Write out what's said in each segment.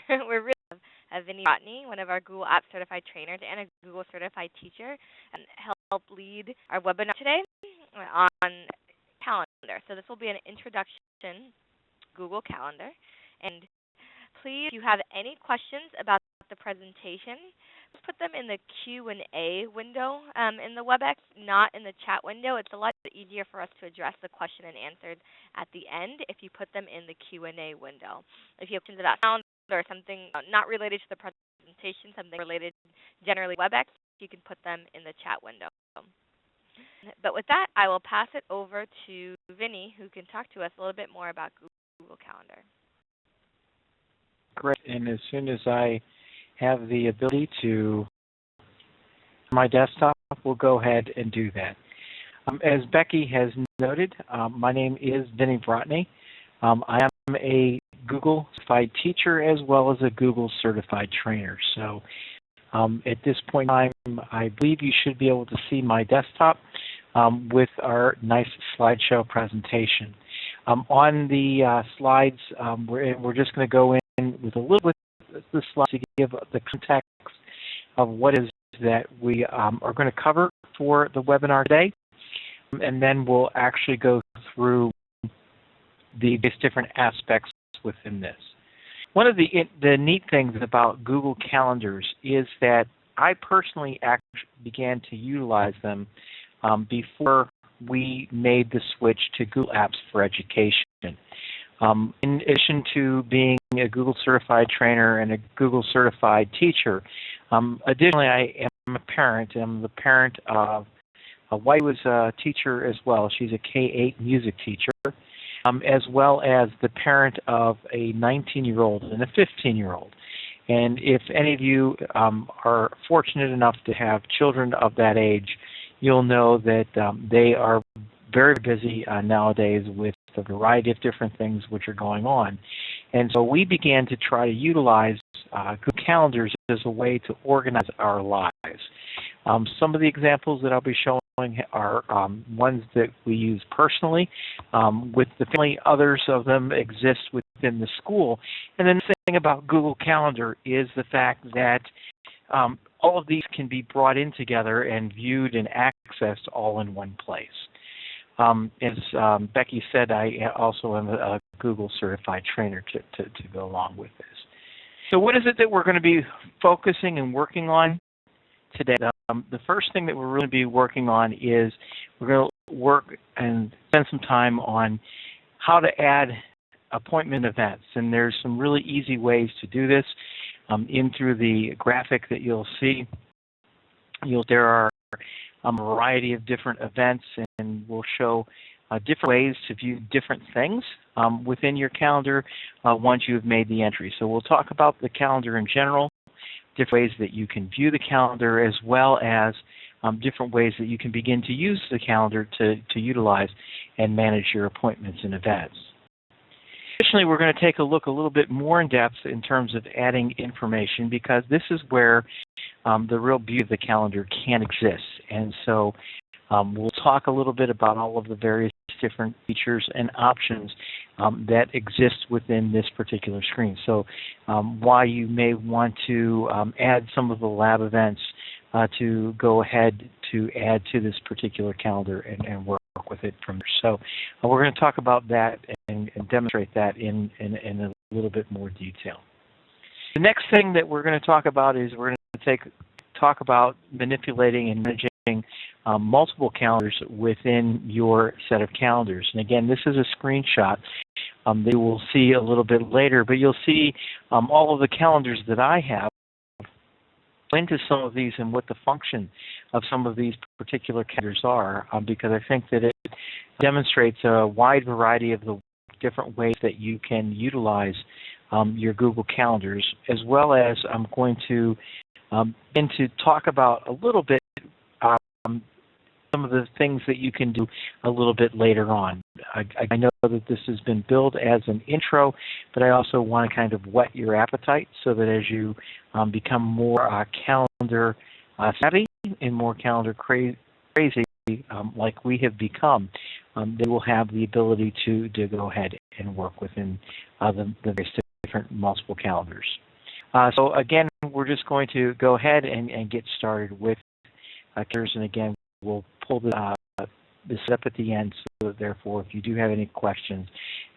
We're really Vinnie Vrotny, one of our Google Apps certified trainers and a Google certified teacher, and help lead our webinar today on calendar. So this will be an introduction Google Calendar. And please, if you have any questions about the presentation, put them in the Q&A window in the WebEx, not in the chat window. It's a lot easier for us to address the question and answers at the end if you put them in the Q&A window. If you have questions about sound or something not related to the presentation, something related generally to WebEx, you can put them in the chat window. But with that, I will pass it over to Vinnie, who can talk to us a little bit more about Google Calendar. Great, and as soon as I have the ability to my desktop, we'll go ahead and do that. As Becky has noted, my name is Vinnie Vrotny. I am a Google certified teacher as well as a Google certified trainer. So at this point in time, I believe you should be able to see my desktop with our nice slideshow presentation. On the slides, we're just going to go in with a little bit of the slides to give the context of what is that we are going to cover for the webinar today, and then we'll actually go through the different aspects within this. One of the neat things about Google Calendars is that I personally actually began to utilize them before we made the switch to Google Apps for Education. In addition to being a Google certified trainer and a Google certified teacher, additionally I am a parent. I'm the parent of a wife who is a teacher as well. She's a K-8 music teacher, as well as the parent of a 19-year-old and a 15-year-old. And if any of you are fortunate enough to have children of that age, you'll know that they are very busy nowadays with a variety of different things which are going on. And so we began to try to utilize Google Calendars as a way to organize our lives. Some of the examples that I'll be showing are ones that we use personally with the family. Others of them exist within the school. And then the thing about Google Calendar is the fact that all of these can be brought in together and viewed and accessed all in one place. As Becky said, I also am a Google certified trainer to go along with this. So what is it that we're going to be focusing and working on today? The first thing that we're really going to be working on is we're going to work and spend some time on how to add appointment events. And there's some really easy ways to do this. In through the graphic that you'll see, there are a variety of different events, and we'll show different ways to view different things within your calendar once you've made the entry. So we'll talk about the calendar in general, different ways that you can view the calendar, as well as different ways that you can begin to use the calendar to utilize and manage your appointments and events. Additionally, we're going to take a look a little bit more in depth in terms of adding information, because this is where the real beauty of the calendar can exist. And so we'll talk a little bit about all of the various different features and options that exist within this particular screen. So why you may want to add some of the lab events to go ahead to add to this particular calendar and work with it from there. So we're going to talk about that and demonstrate that in a little bit more detail. The next thing that we're going to talk about is we're going to talk about manipulating and managing multiple calendars within your set of calendars. And again, this is a screenshot that you will see a little bit later, but you'll see all of the calendars that I have into some of these and what the function of some of these particular calendars are, because I think that it demonstrates a wide variety of the different ways that you can utilize your Google Calendars, as well as I'm going to begin to talk about a little bit some of the things that you can do a little bit later on. I know that this has been billed as an intro, but I also want to kind of whet your appetite so that as you become more calendar savvy and more calendar crazy like we have become, they will have the ability to go ahead and work within the various different multiple calendars. So again, we're just going to go ahead and get started with calendars, and again, we'll pull this up at the end, so that therefore, if you do have any questions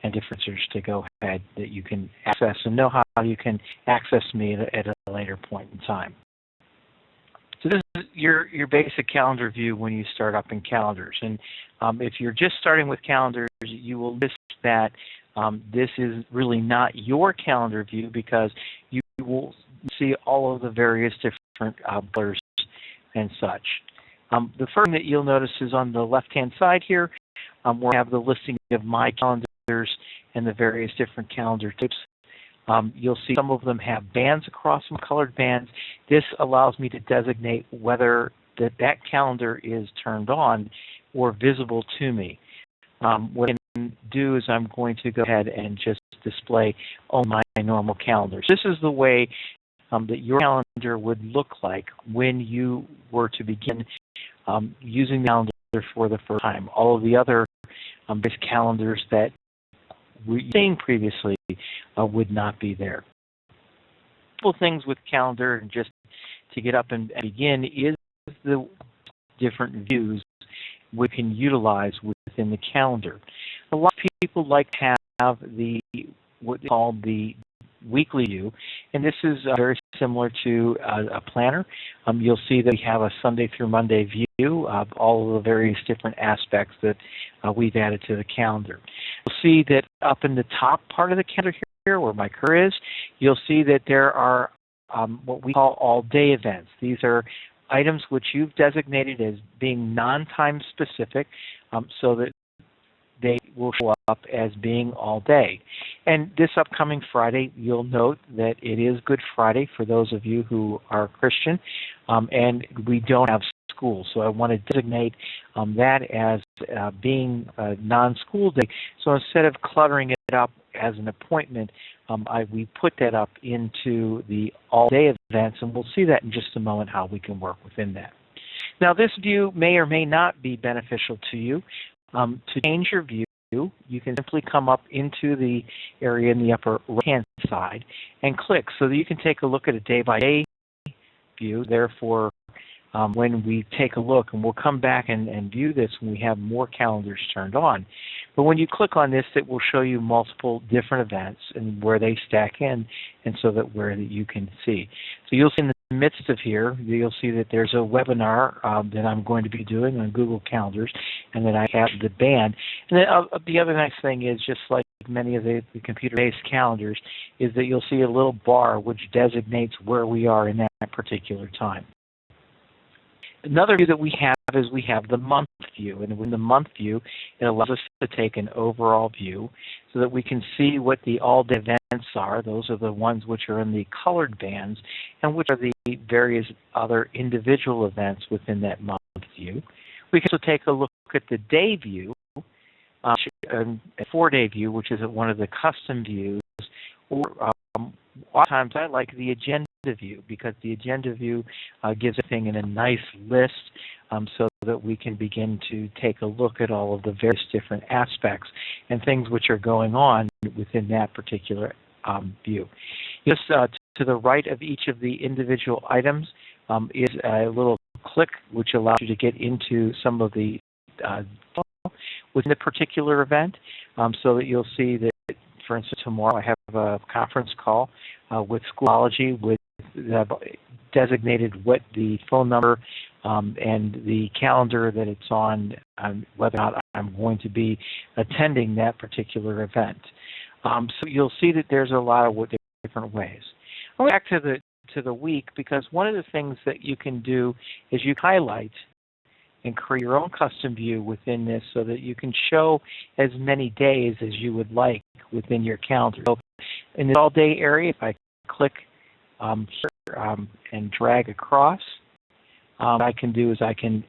and differences, to go ahead that you can access and know how you can access me at a later point in time. So this is your basic calendar view when you start up in calendars. And if you're just starting with calendars, you will notice that this is really not your calendar view, because you will see all of the various different colors and such. The first thing that you'll notice is on the left-hand side here, where I have the listing of my calendars and the various different calendar types. You'll see some of them have bands across them, colored bands. This allows me to designate whether that calendar is turned on or visible to me. What I can do is I'm going to go ahead and just display on my normal calendars. This is the way that your calendar would look like when you were to begin using the calendar for the first time. All of the other calendars that we've seen previously would not be there. A couple things with calendar, and just to get up and begin, is the different views we can utilize within the calendar. A lot of people like to have what they call the weekly view, and this is very similar to a planner. You'll see that we have a Sunday through Monday view of all of the various different aspects that we've added to the calendar. You'll see that up in the top part of the calendar here, where my cursor is, you'll see that there are what we call all-day events. These are items which you've designated as being non-time specific, so that they will show up as being all day. And this upcoming Friday, you'll note that it is Good Friday for those of you who are Christian, and we don't have school. So I want to designate that as being a non-school day. So instead of cluttering it up as an appointment, we put that up into the all-day events, and we'll see that in just a moment how we can work within that. Now, this view may or may not be beneficial to you. To change your view, you can simply come up into the area in the upper right-hand side and click, so that you can take a look at a day-by-day view. Therefore, when we take a look, and we'll come back and view this when we have more calendars turned on. But when you click on this, it will show you multiple different events and where they stack in, and so that you can see. So you'll see in the midst of here, you'll see that there's a webinar that I'm going to be doing on Google Calendars, and then I have the band. And then the other nice thing is, just like many of the computer-based calendars, is that you'll see a little bar which designates where we are in that particular time. Another view that we have is we have the month view, and in the month view, it allows us to take an overall view so that we can see what the all-day events are. Those are the ones which are in the colored bands, and which are the various other individual events within that month view. We can also take a look at the day view, a 4-day view, which is one of the custom views, or oftentimes I like the agenda view, because the agenda view gives everything in a nice list, so that we can begin to take a look at all of the various different aspects and things which are going on within that particular view. Just to the right of each of the individual items is a little click which allows you to get into some of the within the particular event, so that you'll see that, for instance, tomorrow I have a conference call with Schoology, with designated what the phone number and the calendar that it's on, whether or not I'm going to be attending that particular event. So you'll see that there's a lot of different ways. I'll go back to the week, because one of the things that you can do is you highlight and create your own custom view within this, so that you can show as many days as you would like within your calendar. So in the all-day area, if I click here and drag across, what I can do is I can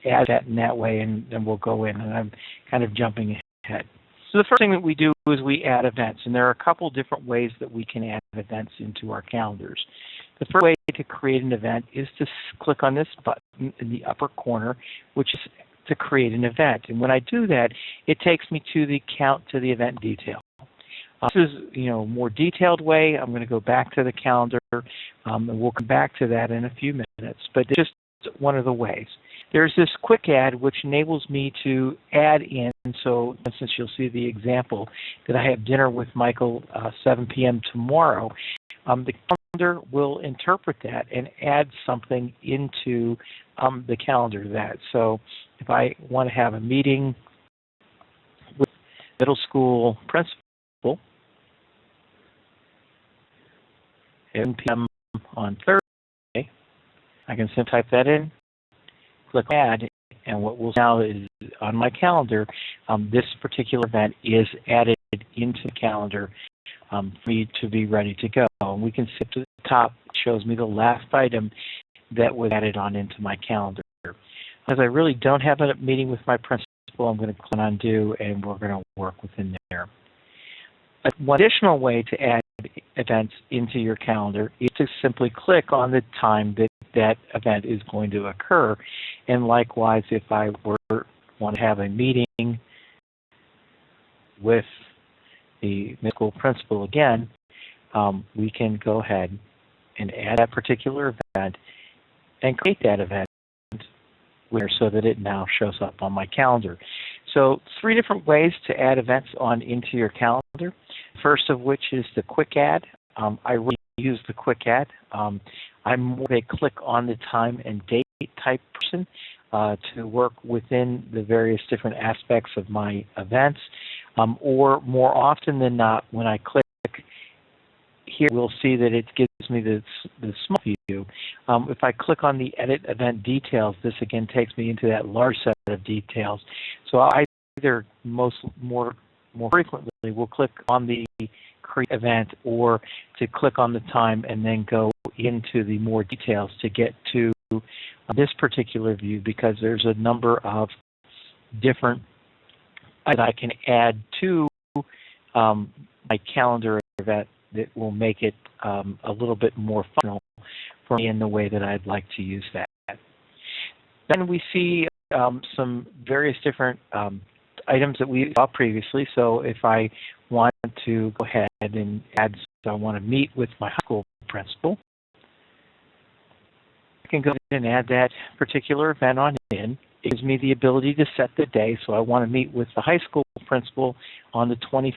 add that in that way, and then we'll go in, and I'm kind of jumping ahead. So the first thing that we do is we add events, and there are a couple different ways that we can add events into our calendars. The first way to create an event is to click on this button in the upper corner, which is to create an event. And when I do that, it takes me to the event detail. This is, more detailed way. I'm going to go back to the calendar, and we'll come back to that in a few minutes. But it's just one of the ways. There's this quick add, which enables me to add in. So, for instance, you'll see the example that I have dinner with Michael 7 p.m. tomorrow. The calendar will interpret that and add something into the calendar of that. So, if I want to have a meeting with middle school principal, 7 p.m. on Thursday, I can simply type that in, click add, and what we'll see now is on my calendar, this particular event is added into the calendar for me to be ready to go. And we can see up to the top, it shows me the last item that was added on into my calendar. As I really don't have a meeting with my principal, I'm going to click on undo, and we're going to work within there. One additional way to add events into your calendar is to simply click on the time that that event is going to occur. And likewise, if I want to have a meeting with the middle school principal again, we can go ahead and add that particular event and create that event so that it now shows up on my calendar. So 3 different ways to add events on into your calendar. First of which is the quick add. I really use the quick add. I'm more of a click on the time and date type person to work within the various different aspects of my events. Or more often than not, when I click here, we'll see that it gives me the small view. If I click on the edit event details, this again takes me into that large set of details. So I either more frequently will click on the create event or to click on the time and then go into the more details to get to this particular view, because there's a number of different that I can add to my calendar event that will make it a little bit more functional for me in the way that I'd like to use that. Then we see some various different items that we saw previously. So if I want to go ahead and add, so I want to meet with my high school principal, I can go ahead and add that particular event on in. It gives me the ability to set the day. So I want to meet with the high school principal on the 21st.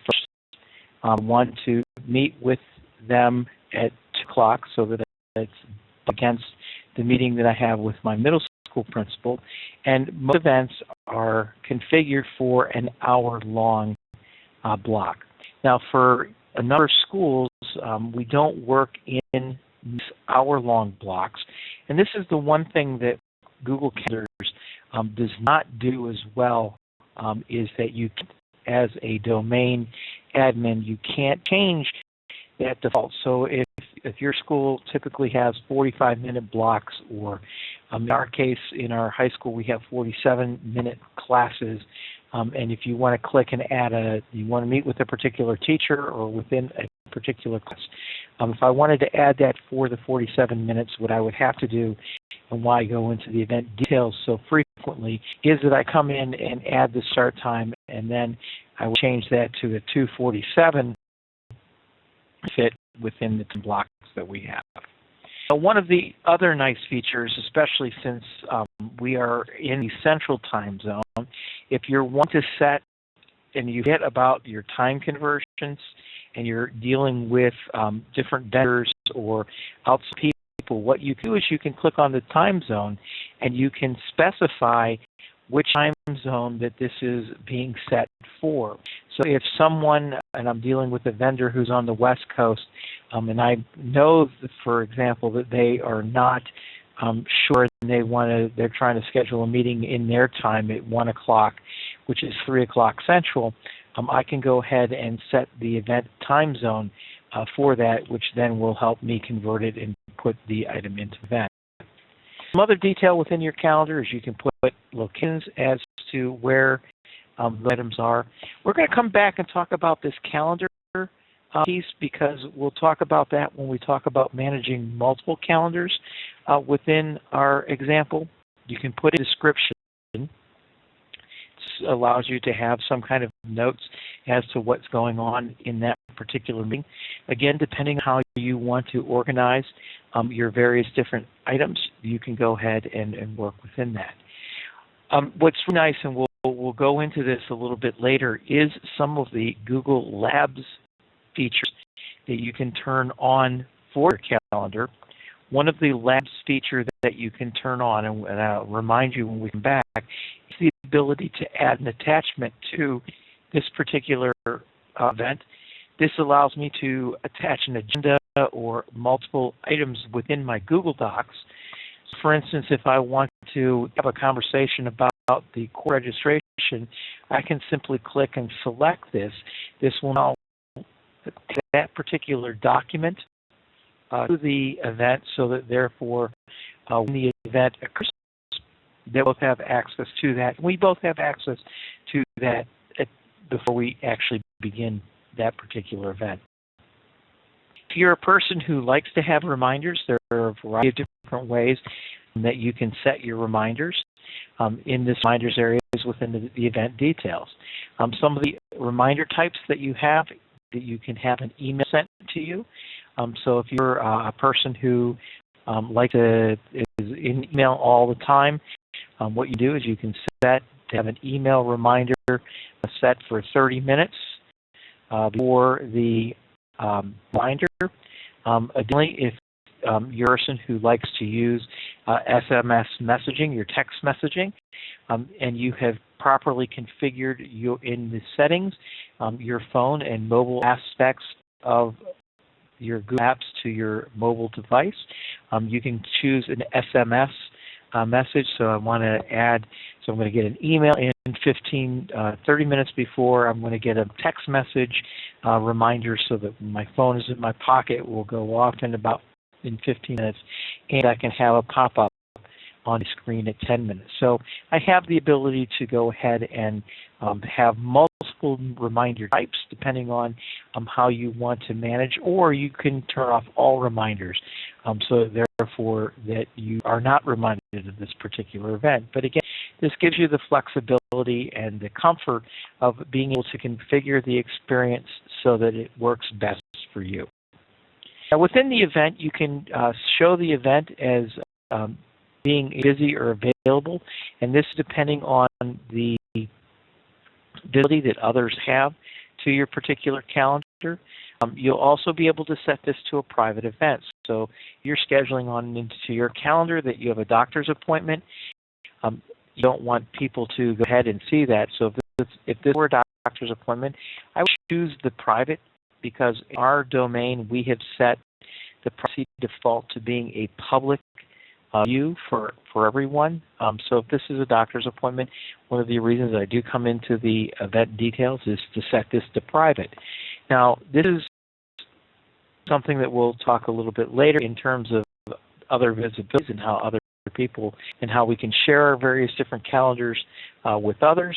I want to meet with them at 2 o'clock so that it's against the meeting that I have with my middle school principal. And most events are configured for an hour-long block. Now, for a number of schools, we don't work in these hour-long blocks. And this is the one thing that Google Calendars does not do as well, is that you, as a domain admin, you can't change that default. So if your school typically has 45-minute blocks, or in our case, in our high school, we have 47-minute classes, and if you want to click and add you want to meet with a particular teacher or within a particular class, if I wanted to add that for the 47 minutes, what I would have to do, and why I go into the event details so frequently, is that I come in and add the start time, and then I will change that to a 2:47 fit within the blocks that we have. Now, one of the other nice features, especially since we are in the central time zone, if you're wanting to set and you get about your time conversions and you're dealing with different vendors or outside people, what you do is you can click on the time zone and you can specify which time zone that this is being set for. So if someone, and I'm dealing with a vendor who's on the West Coast, and I know, that, for example, that they are not sure, and they're trying to schedule a meeting in their time at 1 o'clock, which is 3 o'clock Central, I can go ahead and set the event time zone for that, which then will help me convert it and put the item into event. Some other detail within your calendar is you can put locations as to where the items are. We're going to come back and talk about this calendar piece, because we'll talk about that when we talk about managing multiple calendars within our example. You can put a description. It allows you to have some kind of notes as to what's going on in that particular meeting. Again, depending on how you want to organize your various different items, you can go ahead and work within that. What's nice, and we'll go into this a little bit later, is some of the Google Labs features that you can turn on for your calendar. One of the Labs features that you can turn on, and I'll remind you when we come back, is the ability to add an attachment to this particular event. This allows me to attach an agenda or multiple items within my Google Docs. For instance, if I want to have a conversation about the core registration, I can simply click and select this. This will now take that particular document to the event, so that therefore when the event occurs, they both have access to that. We both have access to that before we actually begin that particular event. If you're a person who likes to have reminders, there are a variety of different ways that you can set your reminders in this reminders areas within the event details. Some of the reminder types that you have, that you can have an email sent to you. So if you're a person who likes to is in email all the time, what you do is you can set to have an email reminder set for 30 minutes before the reminder. Additionally, if you're a person who likes to use SMS messaging, your text messaging, and you have properly configured in the settings your phone and mobile aspects of your Google Apps to your mobile device, you can choose an SMS message. So I want to add, so I'm going to get an email in 30 minutes before. I'm going to get a text message reminder so that when my phone is in my pocket, it will go off in 15 minutes, and I can have a pop-up on the screen at 10 minutes. So I have the ability to go ahead and have multiple reminder types depending on how you want to manage, or you can turn off all reminders so therefore that you are not reminded of this particular event. But again, this gives you the flexibility and the comfort of being able to configure the experience so that it works best for you. Now, within the event, you can show the event as being busy or available, and this is depending on the ability that others have to your particular calendar. You'll also be able to set this to a private event. So you're scheduling on into your calendar that you have a doctor's appointment. You don't want people to go ahead and see that. So if this were a doctor's appointment, I would choose the private, because in our domain we have set the privacy default to being a public view for everyone. So if this is a doctor's appointment, one of the reasons I do come into the event details is to set this to private. Now, this is something that we'll talk a little bit later in terms of other visibilities and how other people and how we can share our various different calendars with others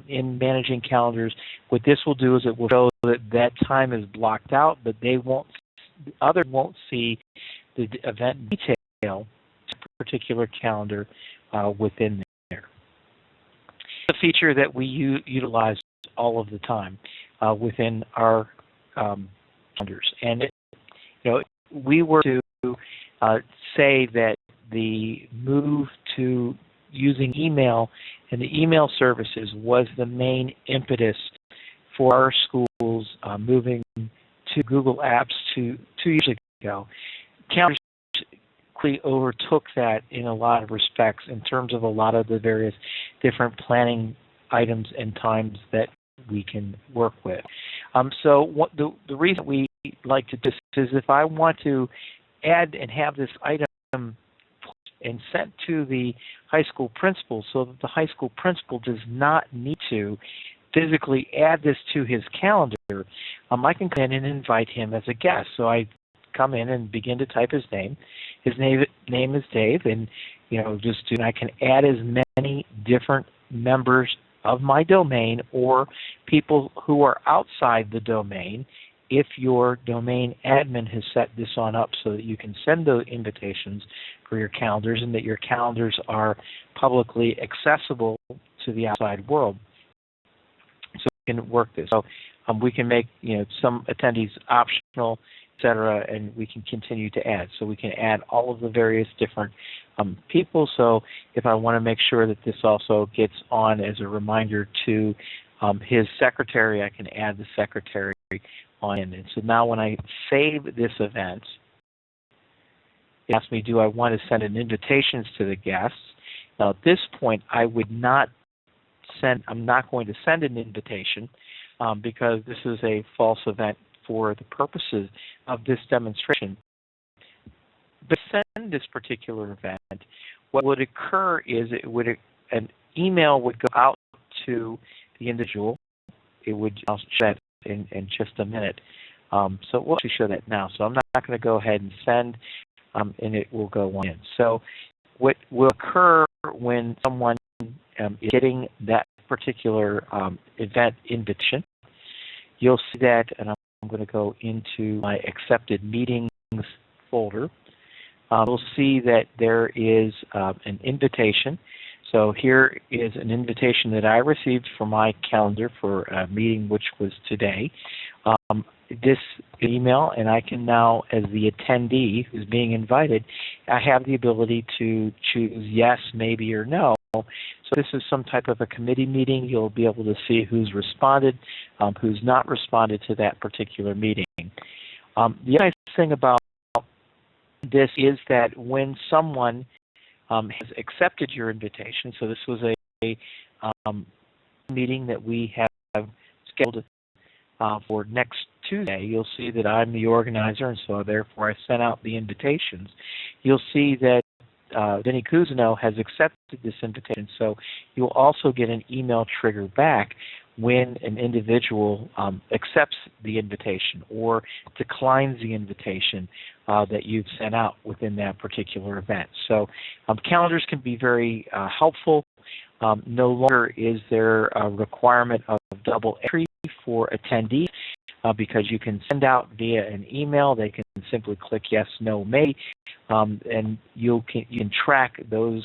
in managing calendars. What this will do is it will show that that time is blocked out, but others won't see the event detail particular calendar within there. It's a feature that we utilize all of the time within our calendars. And we were to say that the move to using email and the email services was the main impetus for our schools moving to Google Apps 2 years ago. Calendars overtook that in a lot of respects in terms of a lot of the various different planning items and times that we can work with. So the reason we like to do this is if I want to add and have this item and sent to the high school principal so that the high school principal does not need to physically add this to his calendar, I can come in and invite him as a guest. So I come in and begin to type his name. His name is Dave, and I can add as many different members of my domain or people who are outside the domain if your domain admin has set this on up so that you can send the invitations for your calendars and that your calendars are publicly accessible to the outside world. So we can work this. So we can make some attendees optional, etc., and we can continue to add. So we can add all of the various different people. So if I want to make sure that this also gets on as a reminder to his secretary, I can add the secretary on in. And so now when I save this event, it asks me, do I want to send an invitations to the guests? Now at this point, I'm not going to send an invitation because this is a false event for the purposes of this demonstration. But send this particular event, what would occur is an email would go out to the individual. It would, I'll show that in just a minute. So we'll actually show that now. So I'm not going to go ahead and send, and it will go on in. So what will occur when someone is getting that particular event invitation, you'll see that, and I'm going to go into my accepted meetings folder. You'll see that there is an invitation. So here is an invitation that I received for my calendar for a meeting which was today. This email, and I can now, as the attendee who's being invited, I have the ability to choose yes, maybe, or no. So this is some type of a committee meeting. You'll be able to see who's responded, who's not responded to that particular meeting. The nice thing about this is that when someone has accepted your invitation, so this was a meeting that we have scheduled for next Tuesday, you'll see that I'm the organizer, and so therefore I sent out the invitations. You'll see that Vinnie Cousineau has accepted this invitation, so you'll also get an email trigger back when an individual accepts the invitation or declines the invitation that you've sent out within that particular event. So calendars can be very helpful. No longer is there a requirement of double entry for attendees because you can send out via an email. They can simply click yes, no, may, and you can track those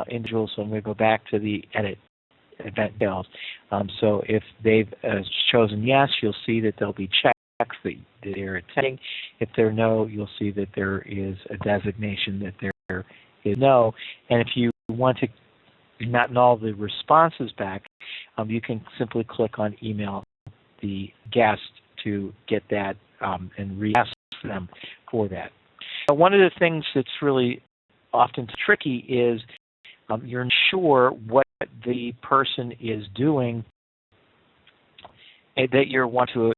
individuals. So I'm going to go back to the edit event details. So if they've chosen yes, you'll see that there'll be checks that they're attending. If they're no, you'll see that there is a designation that there is no. And if you want to not know all the responses back, you can simply click on email the guest to get that and re-ask them for that. Now, one of the things that's really often tricky is you're not sure what the person is doing that you want to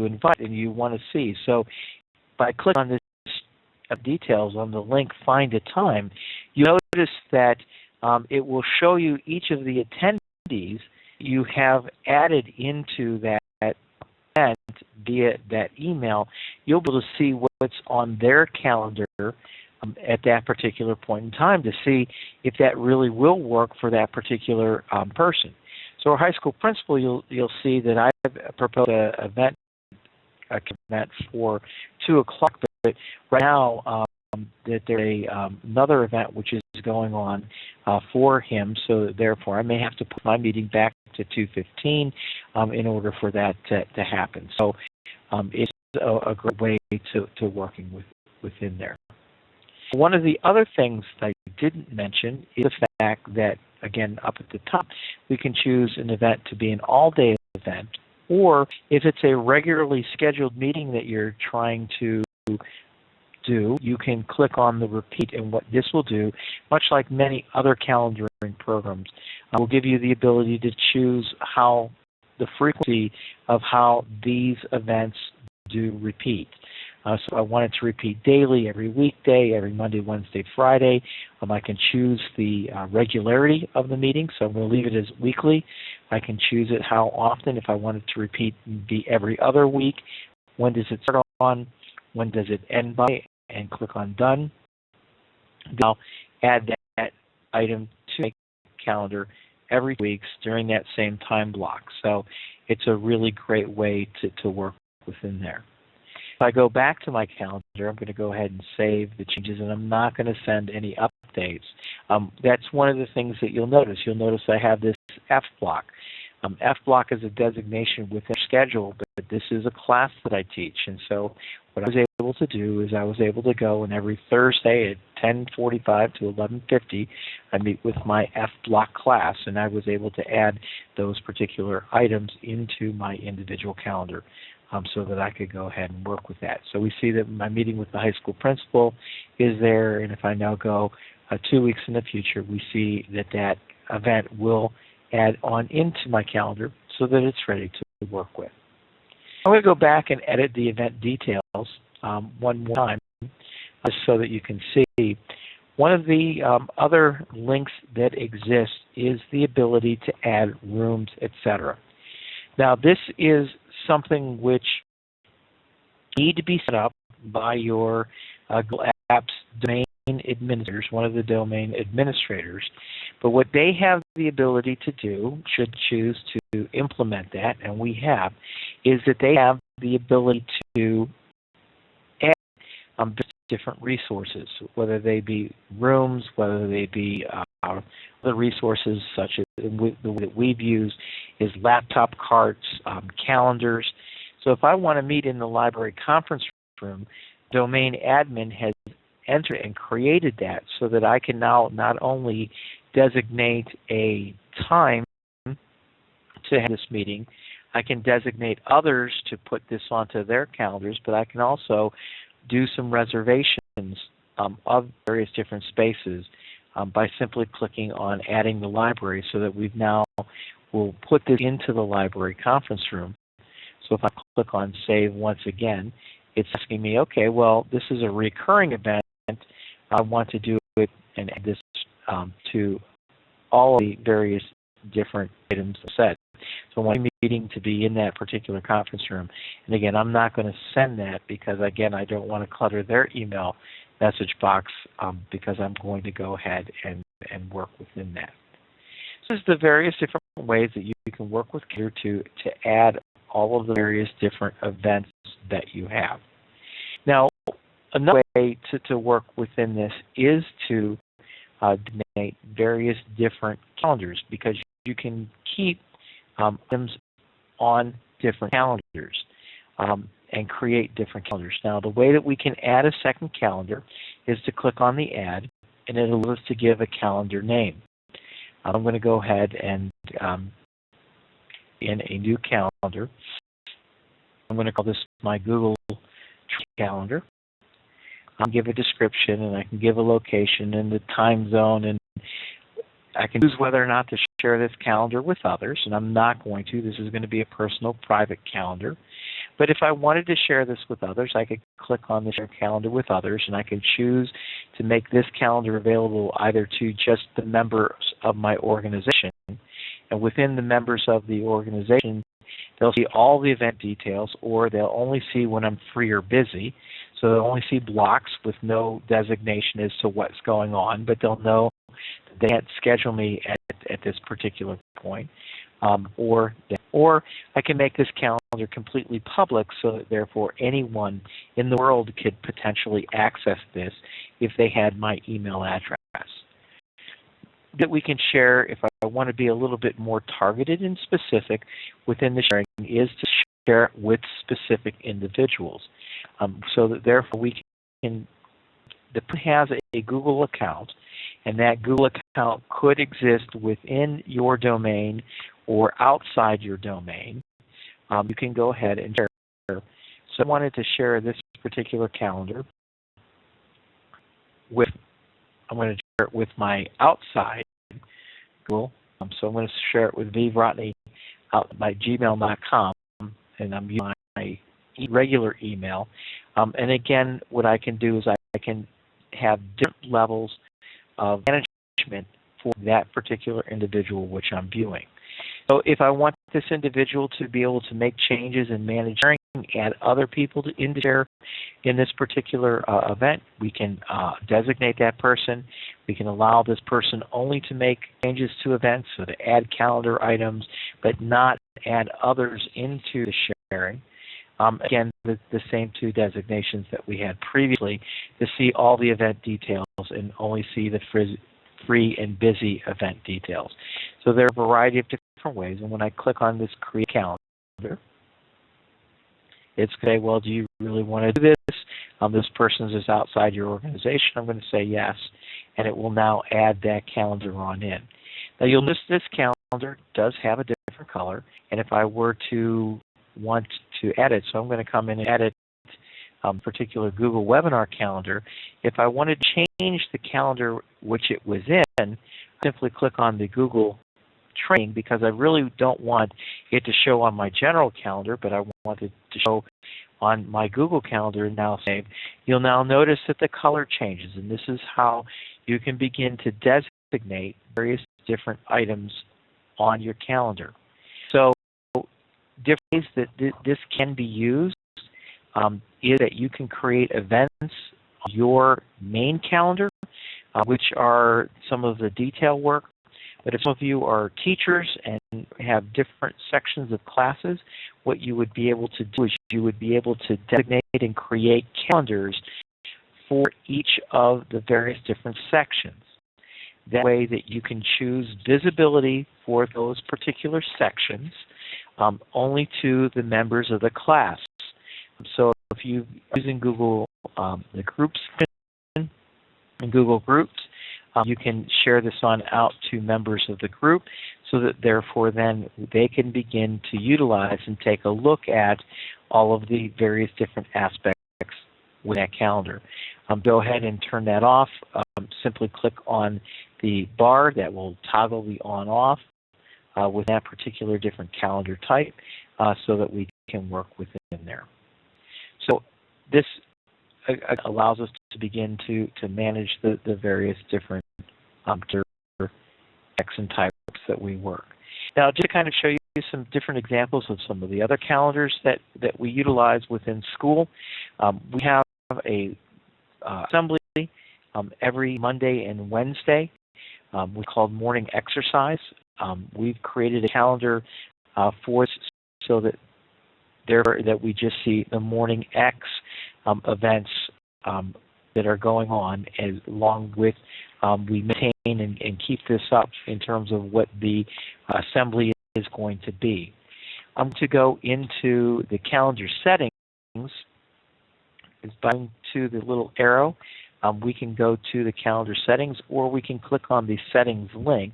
invite and you want to see. So by clicking on this details on the link Find a Time, you notice that it will show you each of the attendees you have added into that event via that email. You'll be able to see what's on their calendar at that particular point in time to see if that really will work for that particular person. So our high school principal, you'll see that I've proposed an event for 2 o'clock, but right now that there's another event which is going on for him, so therefore I may have to put my meeting back to 2:15 in order for that to happen. So it's a great way to working within there. One of the other things that I didn't mention is the fact that, again, up at the top, we can choose an event to be an all-day event, or if it's a regularly scheduled meeting that you're trying to do, you can click on the repeat, and what this will do, much like many other calendaring programs, will give you the ability to choose how the frequency of how these events do repeat. So I want it to repeat daily, every weekday, every Monday, Wednesday, Friday. I can choose the regularity of the meeting, so I'm going to leave it as weekly. I can choose it how often. If I want it to repeat, be every other week. When does it start on? When does it end by? And click on Done. I'll add that item to my calendar every 2 weeks during that same time block. So it's a really great way to work within there. If I go back to my calendar, I'm going to go ahead and save the changes, and I'm not going to send any updates. That's one of the things that you'll notice. You'll notice I have this F block. F block is a designation within our schedule, but this is a class that I teach. And so what I was able to do is I was able to go, and every Thursday at 10:45 to 11:50, I meet with my F block class, and I was able to add those particular items into my individual calendar so that I could go ahead and work with that. So we see that my meeting with the high school principal is there, and if I now go 2 weeks in the future, we see that that event will add on into my calendar so that it's ready to work with. I'm going to go back and edit the event details one more time just so that you can see. One of the other links that exists is the ability to add rooms, etc. Now, this is something which need to be set up by your Google Apps domain administrators, one of the domain administrators. But what they have the ability to do, should choose to implement that, and we have, is that they have the ability to add different resources, whether they be rooms, whether they be other resources such as the way that we've used is laptop carts, calendars. So if I want to meet in the library conference room, domain admin has entered and created that so that I can now not only designate a time to have this meeting, I can designate others to put this onto their calendars, but I can also do some reservations of various different spaces by simply clicking on adding the library, so that we've now will put this into the library conference room. So if I click on save once again, it's asking me, okay, well, this is a recurring event. I want to do it and add this to all of the various different items set. So I want a meeting to be in that particular conference room. And again, I'm not going to send that because, again, I don't want to clutter their email message box because I'm going to go ahead and work within that. So there's the various different ways that you can work with Calendar to add all of the various different events that you have. Now, another way to work within this is to designate various different calendars, because you can keep items on different calendars and create different calendars. Now, the way that we can add a second calendar is to click on the add, and it allows us to give a calendar name. I'm going to go ahead and in a new calendar, I'm going to call this my Google calendar. I'll give a description, and I can give a location and the time zone, and I can choose whether or not to share this calendar with others, and I'm not going to. This is going to be a personal, private calendar. But if I wanted to share this with others, I could click on the share calendar with others, and I can choose to make this calendar available either to just the members of my organization, and within the members of the organization, they'll see all the event details, or they'll only see when I'm free or busy. So they'll only see blocks with no designation as to what's going on, but they'll know that they can't schedule me at this particular point. Or I can make this calendar completely public, so that therefore anyone in the world could potentially access this if they had my email address. That we can share, if I want to be a little bit more targeted and specific within the sharing, is to share it with specific individuals. So that therefore we can, the person has a Google account, and that Google account could exist within your domain or outside your domain. You can go ahead and share. So I wanted to share this particular calendar with, I'm going to share it with my outside Google. So I'm going to share it with Vrotny out by gmail.com, and I'm using my regular email. And again, what I can do is I can have different levels of management for that particular individual which I'm viewing. So if I want this individual to be able to make changes and manage sharing, add other people into share in this particular event, we can designate that person. We can allow this person only to make changes to events, so to add calendar items, but not add others into the sharing. Again, the same two designations that we had previously, to see all the event details and only see the free and busy event details. So there are a variety of different ways, and when I click on this create calendar, it's going to say, well, do you really want to do this? This person is outside your organization. I'm going to say yes, and it will now add that calendar on in. Now you'll notice this calendar does have a different color, and if I were to want to edit, so I'm going to come in and edit particular Google webinar calendar. If I want to change the calendar which it was in, simply click on the Google training, because I really don't want it to show on my general calendar, but I want it to show on my Google Calendar now saved. You'll now notice that the color changes, and this is how you can begin to designate various different items on your calendar. So different ways that this can be used is that you can create events on your main calendar, which are some of the detail work. But if some of you are teachers and have different sections of classes, what you would be able to do is you would be able to designate and create calendars for each of the various different sections. That way that you can choose visibility for those particular sections only to the members of the class. So if you're using Google, the groups in Google Groups, you can share this on out to members of the group, so that therefore then they can begin to utilize and take a look at all of the various different aspects with that calendar. Go ahead and turn that off. Simply click on the bar that will toggle the on-off with that particular different calendar type, so that we can work within there. So this allows us to begin to manage the various different X and types that we work. Now, just to kind of show you some different examples of some of the other calendars that we utilize within school, we have a assembly every Monday and Wednesday. We call morning exercise. We've created a calendar for us so that we just see the morning X events that are going on, as along with we maintain and keep this up in terms of what the assembly is going to be. I'm going to go into the calendar settings. Is by going to the little arrow. We can go to the calendar settings, or we can click on the settings link.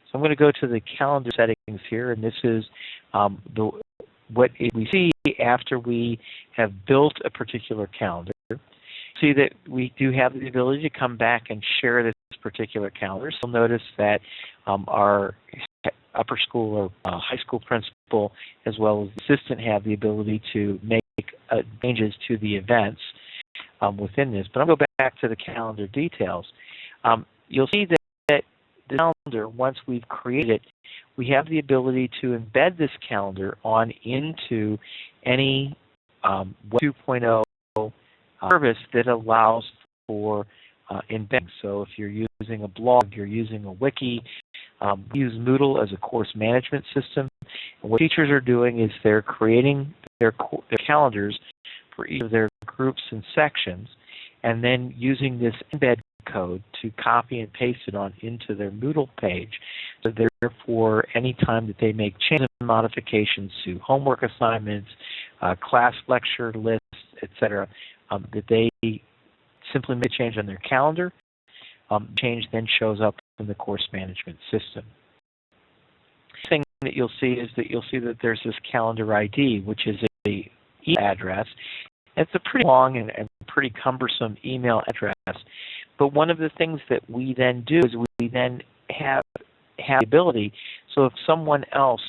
So I'm going to go to the calendar settings here, and this is what we see after we have built a particular calendar. See that we do have the ability to come back and share this particular calendar. So you'll notice that our upper school or high school principal, as well as the assistant, have the ability to make changes to the events within this. But I'll go back to the calendar details. You'll see that the calendar, once we've created it, we have the ability to embed this calendar on into any Web 2.0 service that allows for embedding. So if you're using a blog, you're using a wiki, we use Moodle as a course management system. And what teachers are doing is they're creating their calendars for each of their groups and sections, and then using this embed code to copy and paste it on into their Moodle page. So therefore, any time that they make changes and modifications to homework assignments, class lecture lists, etc., that they simply make a change on their calendar, change then shows up in the course management system. The thing that you'll see is that there's this calendar ID, which is a email address. It's a pretty long and pretty cumbersome email address. But one of the things that we then do is we then have the ability, so if someone else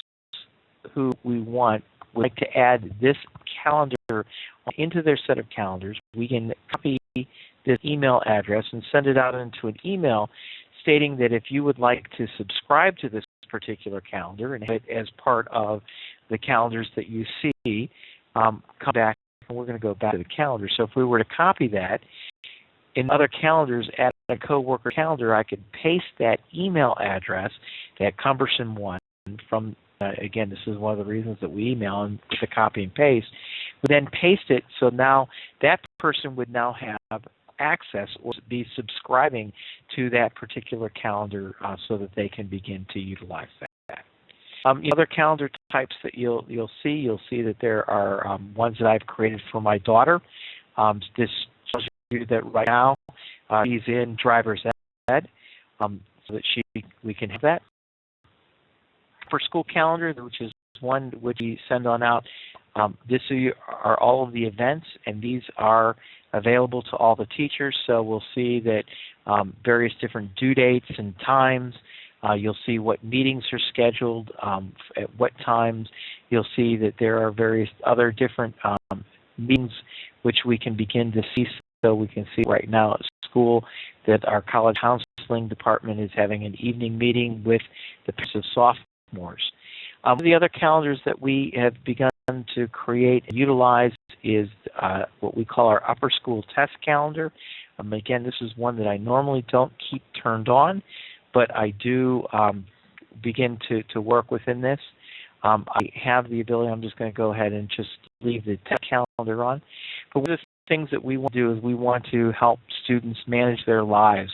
who we want would like to add this calendar into their set of calendars, we can copy this email address and send it out into an email stating that if you would like to subscribe to this particular calendar and have it as part of the calendars that you see, come back, and we're going to go back to the calendar. So if we were to copy that in other calendars, add a coworker calendar, I could paste that email address, that cumbersome one, from, again, this is one of the reasons that we email and with the copy and paste. We then paste it, so now that person would now have access or be subscribing to that particular calendar so that they can begin to utilize that. Other calendar types that you'll see that there are ones that I've created for my daughter. This shows you that right now she's in driver's ed, so that we can have that. For school calendar, which is one which we send on out. This are all of the events, and these are available to all the teachers. So we'll see that various different due dates and times. You'll see what meetings are scheduled, at what times. You'll see that there are various other different meetings which we can begin to see. So we can see right now at school that our college counseling department is having an evening meeting with the parents of sophomores. The other calendars that we have begun to create and utilize is what we call our upper school test calendar. Again, this is one that I normally don't keep turned on, but I do begin to work within this. I have the ability, I'm just going to go ahead and just leave the test calendar on. But one of the things that we want to do is we want to help students manage their lives.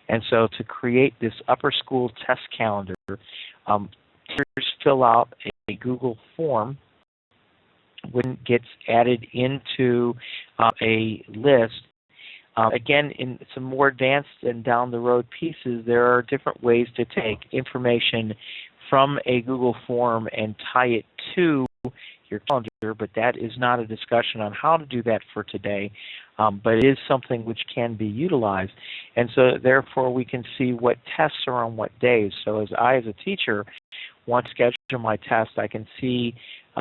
And so to create this upper school test calendar, teachers fill out a Google form when it gets added into a list. Again, in some more advanced and down the road pieces, there are different ways to take information from a Google form and tie it to your calendar, but that is not a discussion on how to do that for today, but it is something which can be utilized. And so therefore we can see what tests are on what days. So as a teacher, want to schedule my test, I can see,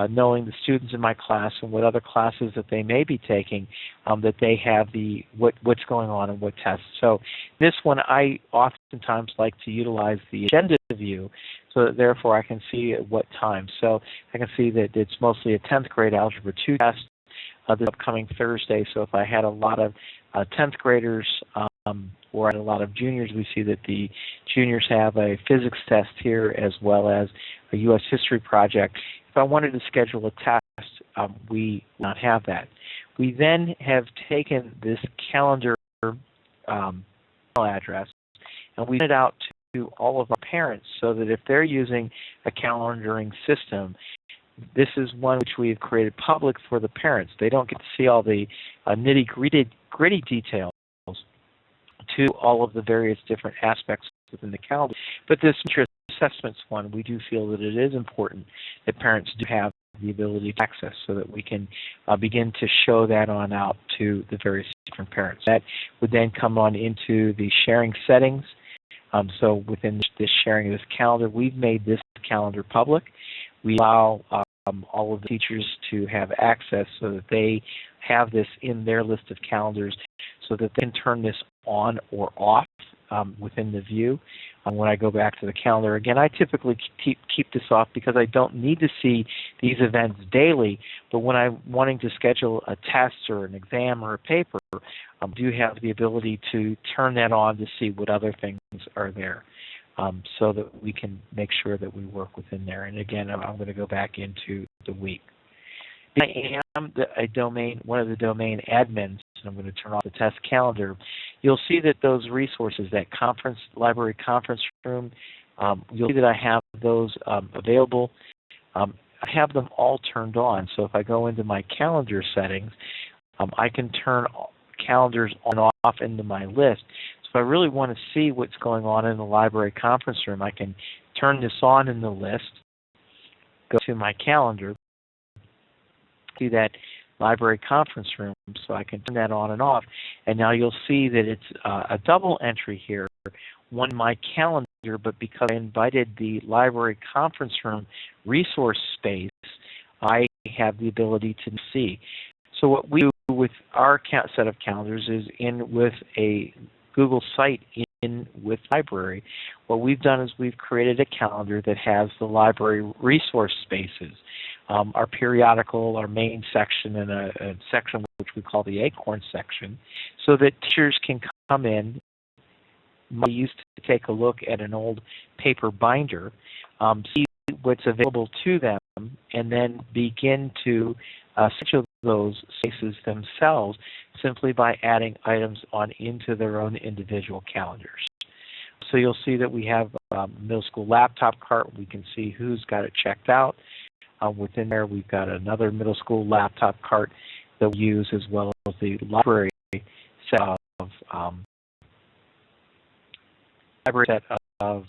knowing the students in my class and what other classes that they may be taking, that they have what's going on and what tests. So this one, I oftentimes like to utilize the agenda view, so that therefore I can see at what time. So I can see that it's mostly a 10th grade Algebra 2 test this upcoming Thursday. So if I had a lot of 10th graders or a lot of juniors, we see that the juniors have a physics test here as well as a U.S. history project. If I wanted to schedule a test, we will not have that. We then have taken this calendar address and we sent it out to all of our parents so that if they're using a calendaring system, this is one which we have created public for the parents. They don't get to see all the nitty-gritty details to all of the various different aspects within the calendar. But this interest assessments one, we do feel that it is important that parents do have the ability to access so that we can begin to show that on out to the various different parents. That would then come on into the sharing settings. So within this sharing of this calendar, we've made this calendar public. We allow all of the teachers to have access so that they have this in their list of calendars so that they can turn this on or off within the view. When I go back to the calendar, again, I typically keep this off because I don't need to see these events daily, but when I'm wanting to schedule a test or an exam or a paper, I do have the ability to turn that on to see what other things are there. So that we can make sure that we work within there. And again, I'm going to go back into the week. I am one of the domain admins, and I'm going to turn off the test calendar. You'll see that those resources, that library conference room, you'll see that I have those available. I have them all turned on. So if I go into my calendar settings, I can turn calendars on and off into my list. If I really want to see what's going on in the library conference room, I can turn this on in the list, go to my calendar, see that library conference room, so I can turn that on and off. And now you'll see that it's a double entry here, one in my calendar, but because I invited the library conference room resource space, I have the ability to see. So what we do with our set of calendars is in with a Google site in with library. What we've done is we've created a calendar that has the library resource spaces, our periodical, our main section, and a section which we call the Acorn section, so that teachers can come in. I used to take a look at an old paper binder, see what's available to them, and then begin to search those spaces themselves simply by adding items on into their own individual calendars. So you'll see that we have middle school laptop cart. We can see who's got it checked out. Within there, we've got another middle school laptop cart that we use, as well as the library set of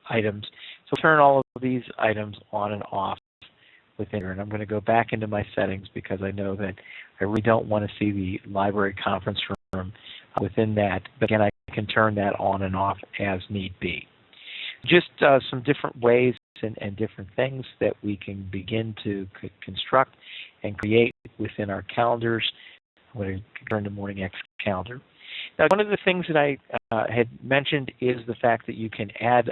items. So turn all of these items on and off within here. And I'm going to go back into my settings because I know that I really don't want to see the library conference room within that. But again, I can turn that on and off as need be. Just some different ways and different things that we can begin to construct and create within our calendars. I'm going to turn to Morning X calendar. Now, one of the things that I had mentioned is the fact that you can add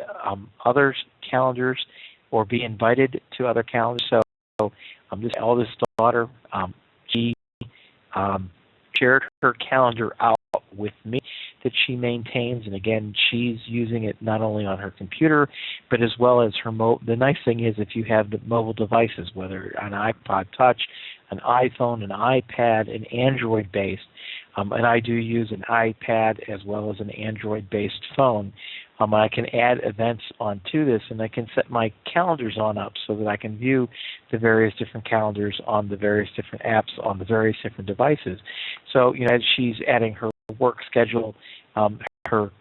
other calendars or be invited to other calendars. So this eldest daughter, she shared her calendar out with me that she maintains, and again, she's using it not only on her computer, but as well as her the nice thing is if you have the mobile devices, whether an iPod Touch, an iPhone, an iPad, an Android-based, and I do use an iPad as well as an Android-based phone. I can add events onto this, and I can set my calendars on up so that I can view the various different calendars on the various different apps on the various different devices. So, as she's adding her work schedule, her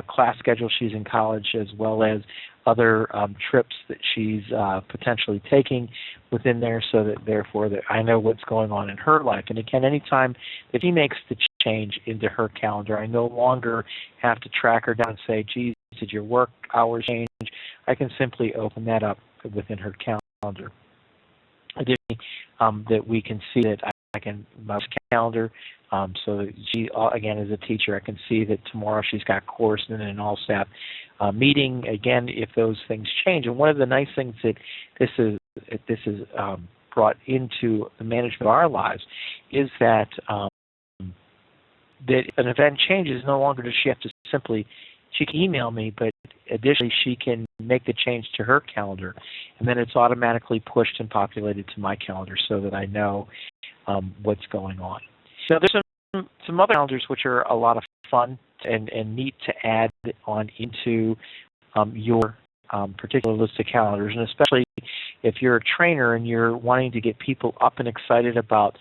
class schedule, she's in college, as well as other trips that she's potentially taking within there, so that therefore that I know what's going on in her life. And again, anytime that she makes the change into her calendar, I no longer have to track her down and say, geez, did your work hours change? I can simply open that up within her calendar. Additionally, that we can see that I can mouse calendar. So that she, again, as a teacher, I can see that tomorrow she's got course and an all-staff meeting. Again, if those things change, and one of the nice things that this is brought into the management of our lives is that that an event changes. No longer does she have to simply. She can email me, but additionally she can make the change to her calendar, and then it's automatically pushed and populated to my calendar so that I know what's going on. So there's some other calendars which are a lot of fun and neat to add on into your particular list of calendars, and especially if you're a trainer and you're wanting to get people up and excited about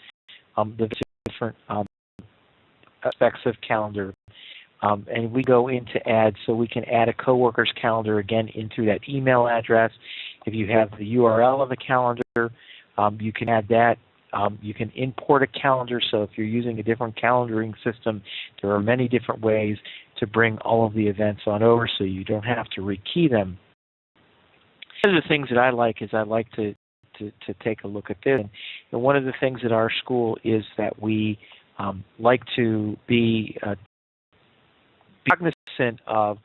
the different aspects of calendar. And we go into add, so we can add a coworker's calendar again into that email address. If you have the URL of a calendar, you can add that. You can import a calendar, so if you're using a different calendaring system, there are many different ways to bring all of the events on over so you don't have to rekey them. One of the things that I like is I like to take a look at this. And one of the things at our school is that we like to be cognizant of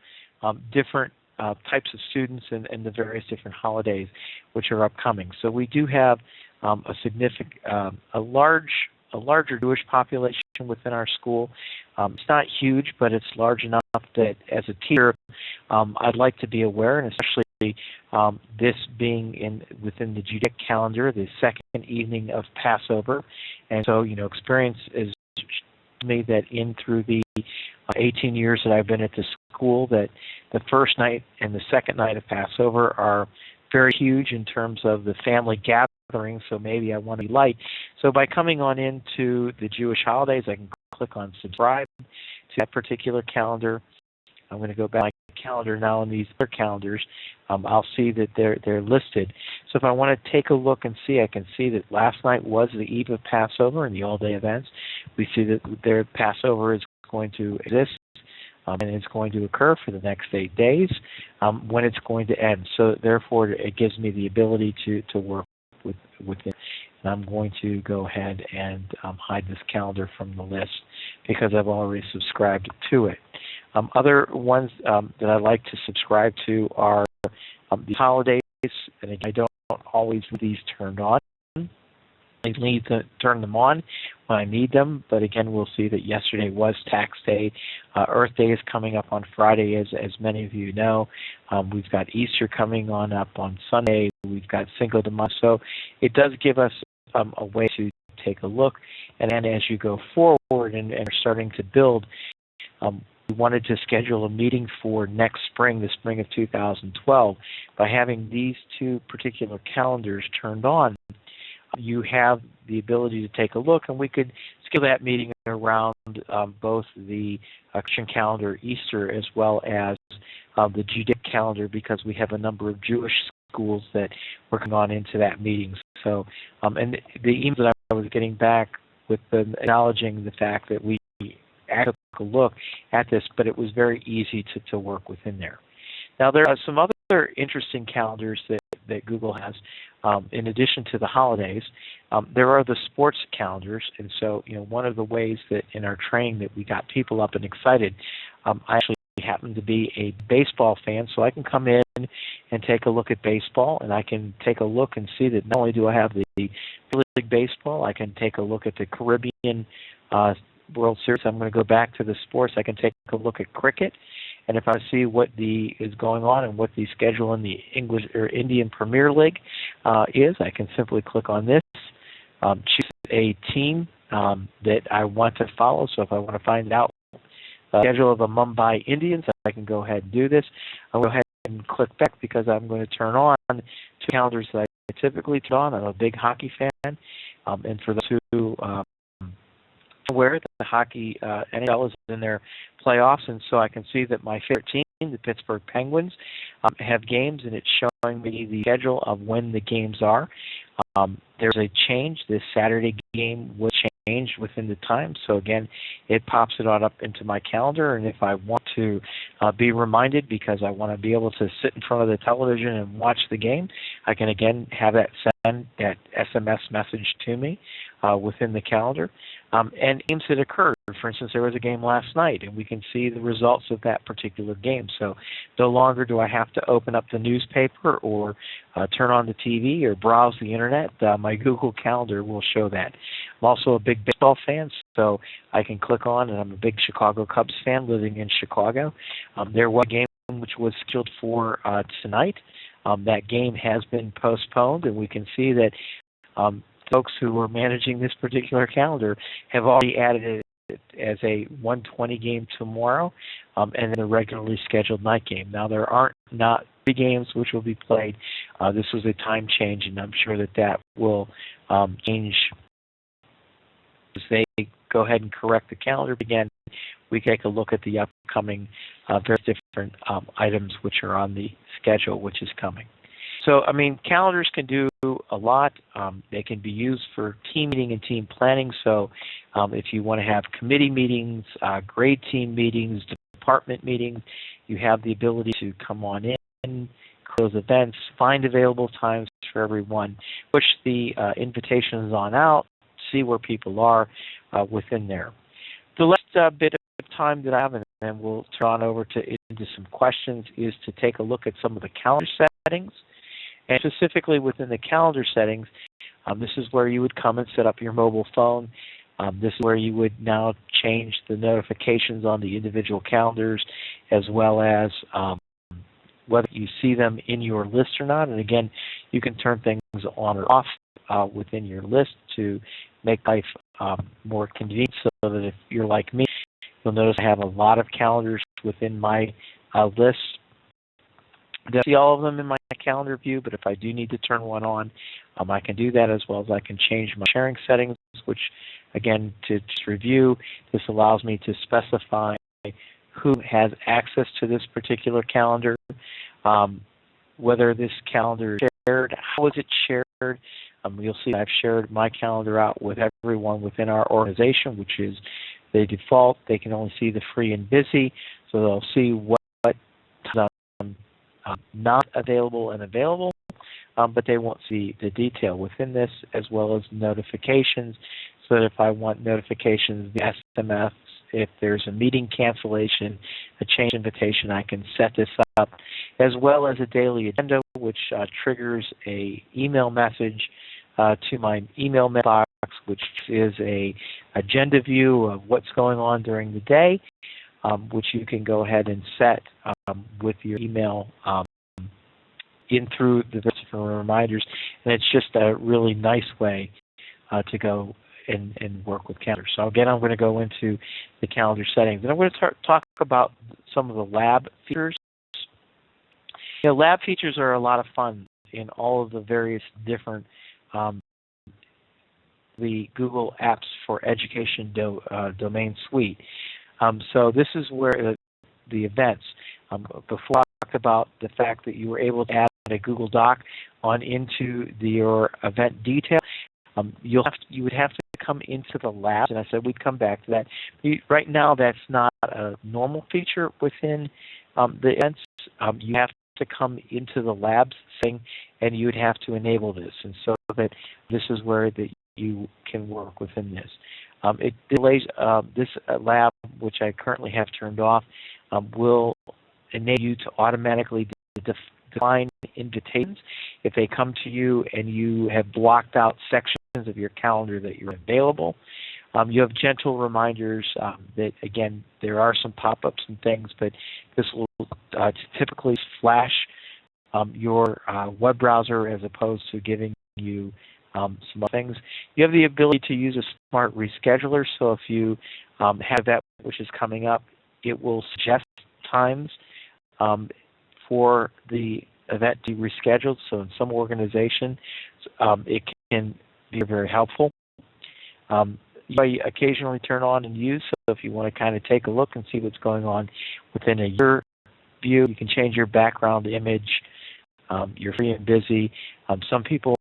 different types of students and the various different holidays which are upcoming. So we do have a significant, a larger Jewish population within our school. It's not huge, but it's large enough that as a teacher, I'd like to be aware, and especially this being within the Judaic calendar, the second evening of Passover, and so experience is me that in through the 18 years that I've been at the school, that the first night and the second night of Passover are very huge in terms of the family gathering, so maybe I want to be light. So by coming on into the Jewish holidays, I can click on subscribe to that particular calendar. I'm going to go back to my calendar now, and these other calendars, I'll see that they're listed. So if I want to take a look and see, I can see that last night was the eve of Passover and the all-day events. We see that their Passover is going to exist, and it's going to occur for the next 8 days when it's going to end. So therefore, it gives me the ability to work with it. And I'm going to go ahead and hide this calendar from the list because I've already subscribed to it. Other ones that I like to subscribe to are the holidays, and again, I don't always leave these turned on. I need to turn them on when I need them, but again, we'll see that yesterday was tax day. Earth Day is coming up on Friday, as many of you know. We've got Easter coming up on Sunday. We've got Cinco de Mayo. So it does give us a way to take a look. And then as you go forward and are starting to build, we wanted to schedule a meeting for next spring, the spring of 2012. By having these two particular calendars turned on, you have the ability to take a look, and we could schedule that meeting around both the Christian calendar, Easter, as well as the Judaic calendar, because we have a number of Jewish schools that we're going on into that meeting. So, and the email that I was getting back with acknowledging the fact that we took a look at this, but it was very easy to work within there. Now, there are some other interesting calendars that Google has. In addition to the holidays, there are the sports calendars. And so, one of the ways that in our training that we got people up and excited, I actually happen to be a baseball fan, so I can come in and take a look at baseball, and I can take a look and see that not only do I have the League Baseball, I can take a look at the Caribbean World Series. I'm going to go back to the sports. I can take a look at cricket, and if I see what is going on and what the schedule in the English or Indian Premier League is, I can simply click on this, choose a team that I want to follow. So if I want to find out the schedule of the Mumbai Indians, I can go ahead and do this. I'll go ahead and click back because I'm going to turn on two calendars that I typically turn on. I'm a big hockey fan, and for those who aware that the hockey NHL is in their playoffs, and so I can see that my favorite team, the Pittsburgh Penguins, have games, and it's showing me the schedule of when the games are. There's a change. This Saturday game will change within the time, so again, it pops it on up into my calendar, and if I want to be reminded because I want to be able to sit in front of the television and watch the game, I can again have that send that SMS message to me within the calendar. And games that occurred. For instance, there was a game last night, and we can see the results of that particular game. So no longer do I have to open up the newspaper or turn on the TV or browse the Internet. My Google Calendar will show that. I'm also a big baseball fan, so I can click on, and I'm a big Chicago Cubs fan living in Chicago. There was a game which was scheduled for tonight. That game has been postponed, and we can see that folks who are managing this particular calendar have already added it as a 1:20 game tomorrow, and then a regularly scheduled night game. Now, there aren't not 3 games which will be played. This was a time change, and I'm sure that will change as they go ahead and correct the calendar again. We take a look at the upcoming various different items which are on the schedule, which is coming. So, I mean, calendars can do a lot. They can be used for team meeting and team planning. So if you want to have committee meetings, grade team meetings, department meetings, you have the ability to come on in, close events, find available times for everyone, push the invitations on out, see where people are within there. The last bit of time that I have, and then we'll turn on over into some questions, is to take a look at some of the calendar settings. And specifically within the calendar settings, this is where you would come and set up your mobile phone. This is where you would now change the notifications on the individual calendars, as well as whether you see them in your list or not. And again, you can turn things on or off within your list to make life more convenient, so that if you're like me, you'll notice I have a lot of calendars within my list. I don't see all of them in my calendar view, but if I do need to turn one on, I can do that, as well as I can change my sharing settings, which, again, to just review, this allows me to specify who has access to this particular calendar, whether this calendar is shared, how is it shared. You'll see I've shared my calendar out with everyone within our organization, which is the default. They can only see the free and busy, so they'll see what not available and available, but they won't see the detail within this, as well as notifications, so that if I want notifications, the SMS, if there's a meeting cancellation, a change invitation, I can set this up, as well as a daily agenda, which triggers a email message to my email mailbox, which is a agenda view of what's going on during the day, which you can go ahead and set with your email in through the different reminders. And it's just a really nice way to go and work with calendars. So again, I'm going to go into the calendar settings, and I'm going to talk about some of the lab features. Lab features are a lot of fun in all of the various different the Google Apps for Education domain suite. So this is where the events. Before I talked about the fact that you were able to add a Google Doc on into your event detail. You would have to come into the labs, and I said we'd come back to that. Right now, that's not a normal feature within the events. You have to come into the labs thing, and you would have to enable this, and so that this is where that you can work within this. It delays this lab, which I currently have turned off, will enable you to automatically define invitations if they come to you and you have blocked out sections of your calendar that you're available. You have gentle reminders that, again, there are some pop-ups and things, but this will typically flash your web browser as opposed to giving you some other things. You have the ability to use a smart rescheduler, so if you have that which is coming up, it will suggest times for the event to be rescheduled. So in some organizations, it can be very helpful. You may occasionally turn on and use, so if you want to kind of take a look and see what's going on within your view, you can change your background image. You're free and busy. Some people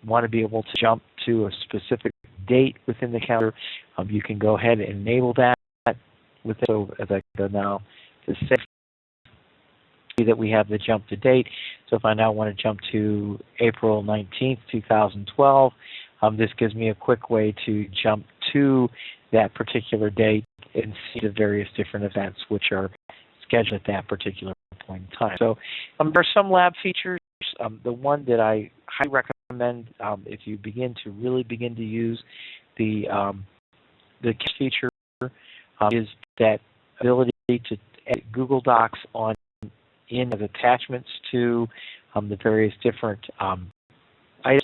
want to be able to jump to a specific date within the calendar. You can go ahead and enable that with it. So as I go now to say that we have the jump to date. So if I now want to jump to April 19th, 2012, this gives me a quick way to jump to that particular date and see the various different events which are scheduled at that particular point in time. So there are some lab features. The one that I highly recommend if you really begin to use the feature is that ability to add Google Docs in as attachments to the various different items.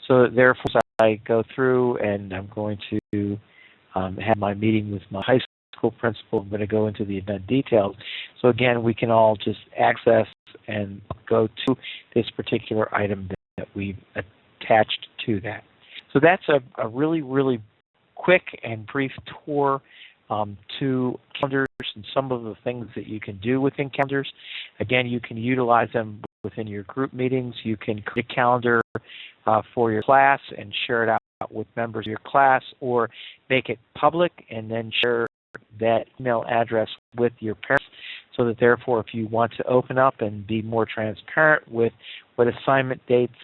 So therefore, as I go through and I'm going to have my meeting with my high school principal, I'm going to go into the event details. So again, we can all just access and go to this particular item that we've attached to that. So that's a really, really quick and brief tour to calendars and some of the things that you can do within calendars. Again, you can utilize them within your group meetings. You can create a calendar for your class and share it out with members of your class, or make it public and then share that email address with your parents, so that therefore if you want to open up and be more transparent with what assignment dates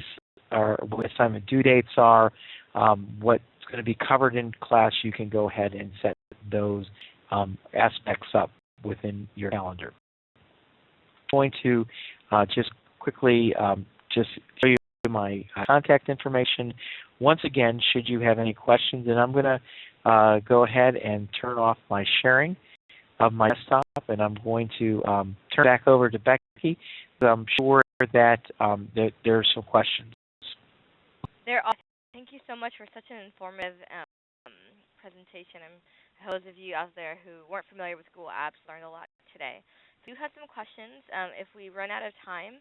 or what assignment due dates are, what's going to be covered in class, you can go ahead and set those aspects up within your calendar. I'm going to just quickly just show you my contact information. Once again, should you have any questions, and I'm going to go ahead and turn off my sharing of my desktop, and I'm going to turn back over to Becky. I'm sure that there are some questions. Thank you so much for such an informative presentation. Those of you out there who weren't familiar with Google Apps learned a lot today. If you have some questions, if we run out of time,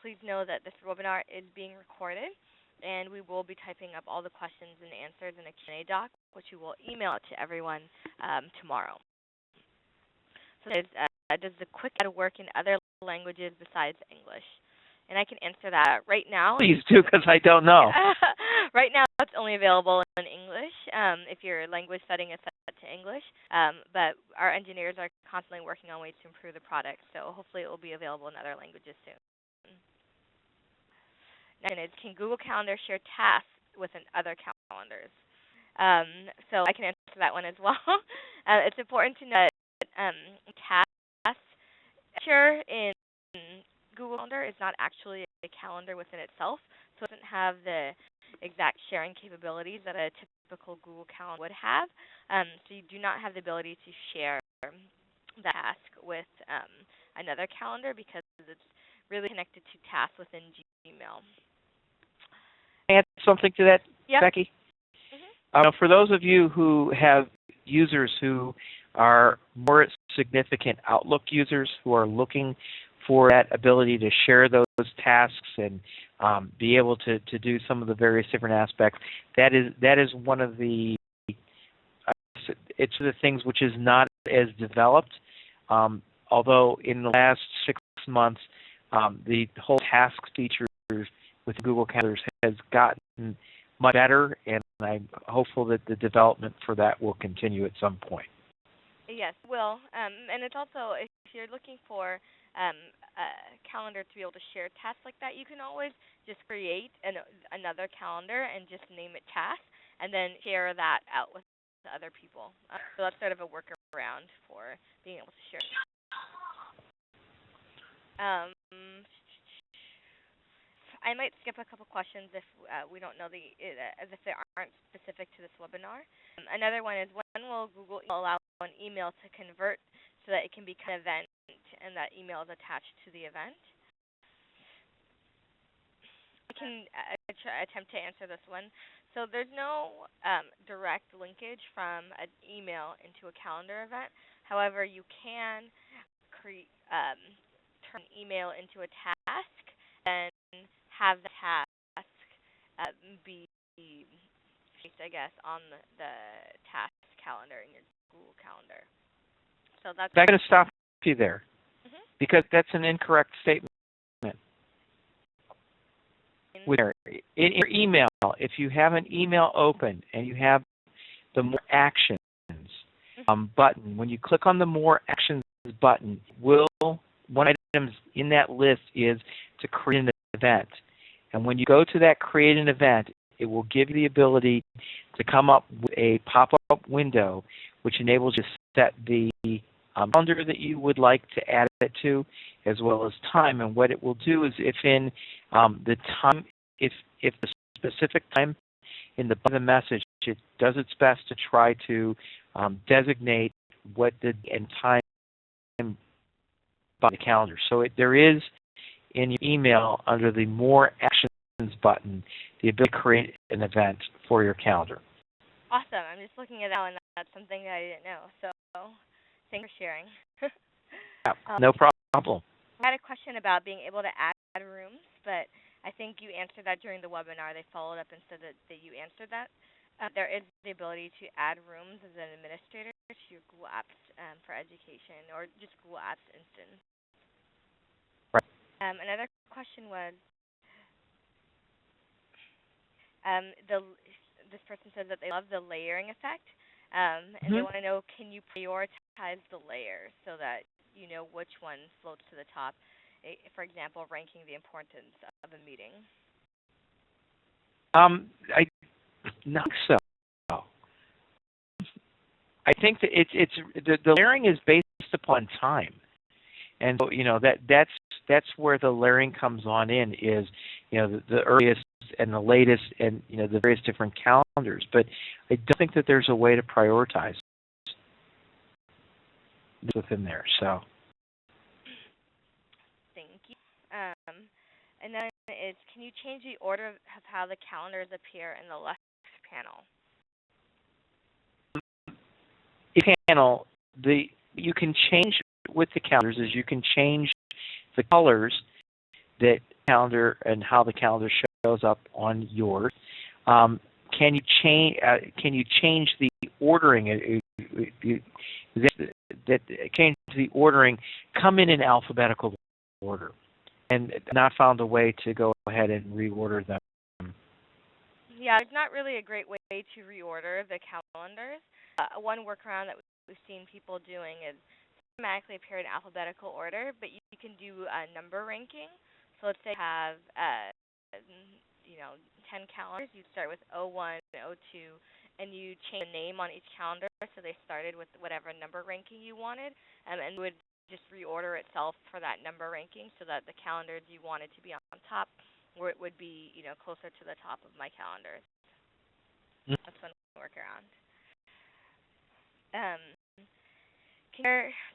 please know that this webinar is being recorded, and we will be typing up all the questions and answers in a Q&A doc, which we will email out to everyone tomorrow. So does the quick add work in other languages besides English? And I can answer that right now. Please do, because I don't know. Right now, it's only available in English if your language setting is set to English. But our engineers are constantly working on ways to improve the product, so hopefully it will be available in other languages soon. Next is, can Google Calendar share tasks with other calendars? So I can answer that one as well. It's important to know that tasks share in Google Calendar is not actually a calendar within itself, so it doesn't have the exact sharing capabilities that a typical Google Calendar would have. So you do not have the ability to share that task with another calendar because it's really connected to tasks within Gmail. Add something to that, Yep. Becky? For those of you who have users who are more significant Outlook users who are looking for that ability to share those tasks and be able to do some of the various different aspects, that is one of the it's the things which is not as developed. Although in the last 6 months, the whole task features with Google Calendars has gotten much better, and I'm hopeful that the development for that will continue at some point. Yes, will. And it's also, if you're looking for a calendar to be able to share tasks like that, you can always just create another calendar and just name it tasks, and then share that out with other people. So that's sort of a workaround for being able to share. I might skip a couple questions if we don't know as if they aren't specific to this webinar. Another one is, when will Google allow an email to convert so that it can become an event and that email is attached to the event? I can attempt to answer this one. So there's no direct linkage from an email into a calendar event. However, you can turn an email into a task and have the task be placed, I guess, on the task calendar in your Google Calendar. So that's. I'm going to stop you there because that's an incorrect statement. In your email, if you have an email open and you have the More Actions button, when you click on the More Actions button, one of the items in that list is to create an event. And when you go to that create an event, it will give you the ability to come up with a pop-up window which enables you to set the calendar that you would like to add it to, as well as time. And what it will do is, if in the time, if the specific time in the message, it does its best to try to designate what the time by the calendar. So there is in your email under the More Actions button the ability to create an event for your calendar. Awesome. I'm just looking at that one. That's something that I didn't know. So thanks for sharing. No problem. I had a question about being able to add rooms, but I think you answered that during the webinar. They followed up and said that you answered that. There is the ability to add rooms as an administrator to your Google Apps for Education or just Google Apps instance. Right. Another question was, this person says that they love the layering effect, and they want to know, can you prioritize the layers so that you know which one floats to the top? For example, ranking the importance of a meeting. I not so. I think that it's the layering is based upon time, and so that's where the layering comes on in, is the earliest and the latest and the various different calendars. But I don't think that there's a way to prioritize within there. So. Thank you. And then can you change the order of how the calendars appear in the left panel? Panel, you can change with the calendars is you can change the colors that calendar and how the calendar shows up on yours. Can you change the ordering? That change the ordering, come in alphabetical order, and not found a way to go ahead and reorder them. Yeah, there's not really a great way to reorder the calendars. One workaround that we've seen people doing is automatically appear in alphabetical order, but you can do number ranking. So let's say you have 10 calendars. You start with 01, 02, and you change the name on each calendar so they started with whatever number ranking you wanted, and it would just reorder itself for that number ranking so that the calendars you wanted to be on top would be closer to the top of my calendars. That's one workaround.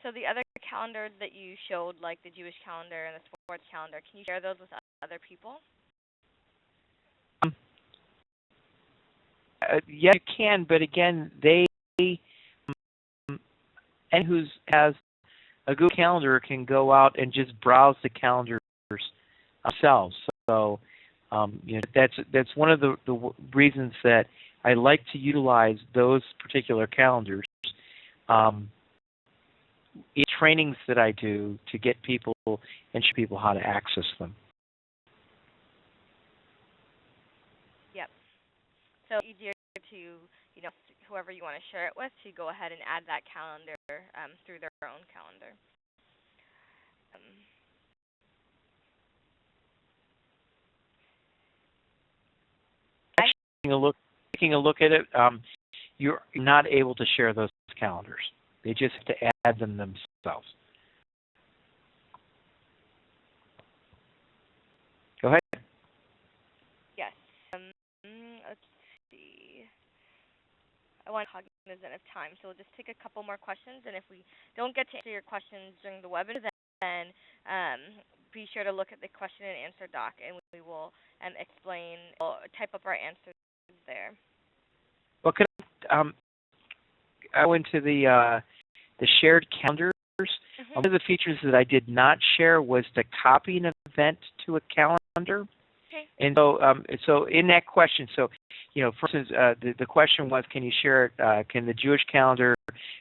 So the other calendars that you showed, like the Jewish calendar and the sports calendar, can you share those with other people? Yeah, you can, but again, and who has a Google Calendar can go out and just browse the calendars themselves. So, that's one of the reasons that I like to utilize those particular calendars in trainings that I do to get people and show people how to access them. Yep. So easier to, whoever you want to share it with, to go ahead and add that calendar through their own calendar. Taking a look at it, you're not able to share those calendars. They just have to add them themselves. Go ahead. Yes. Let's see. I want cognizant of time, so we'll just take a couple more questions, and if we don't get to answer your questions during the webinar, then be sure to look at the question and answer doc, and we will explain, type up our answers there. Well, could I go into the shared calendars? Mm-hmm. One of the features that I did not share was to copy an event to a calendar. Okay. And so in that question, for instance, the question was, can you share it? Can the Jewish calendar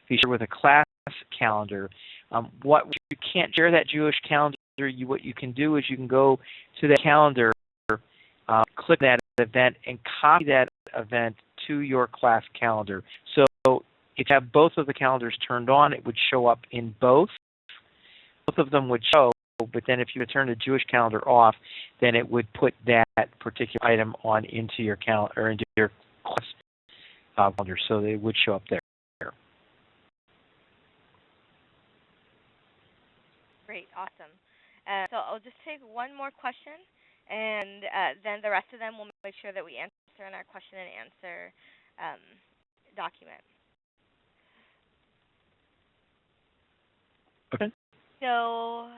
be shared with a class calendar? What you can't share that Jewish calendar. What you can do is you can go to that calendar, click that event, and copy that event to your class calendar. So if you have both of the calendars turned on, it would show up in both. Both of them would show, but then if you turn the Jewish calendar off, then it would put that particular item on into your calendar or into your class calendar, so they would show up there. Great, awesome. So I'll just take one more question, and then the rest of them we'll make sure that we answer in our question and answer document. Okay. So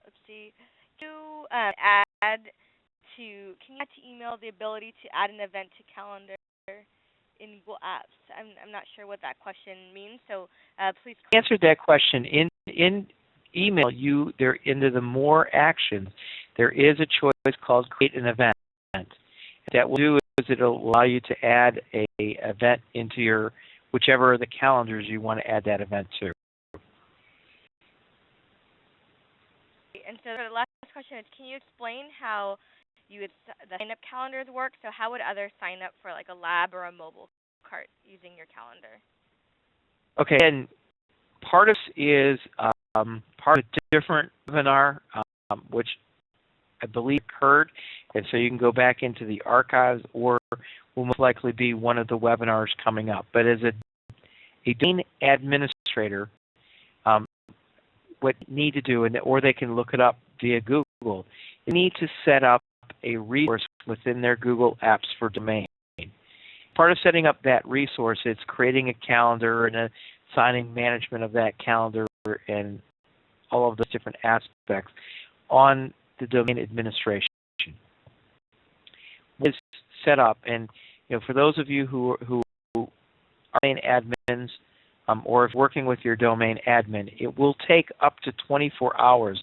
let's see. Can you add to email the ability to add an event to calendar in Google Apps? I'm not sure what that question means, so please answer that question in email. There into the more actions, there is a choice called create an event. That will do is it'll allow you to add a event into your whichever of the calendars you want to add that event to. And so the last question is, can you explain how the sign-up calendars work? So how would others sign up for like a lab or a mobile cart using your calendar? Okay, and part of this is part of a different webinar, which I believe occurred, and so you can go back into the archives, or will most likely be one of the webinars coming up. But as a domain administrator, what you need to do, or they can look it up via Google, you need to set up a resource within their Google Apps for Domain. Part of setting up that resource is creating a calendar and assigning management of that calendar and all of those different aspects on the domain administration. It's set up, and for those of you who are domain admins, or if working with your domain admin, it will take up to 24 hours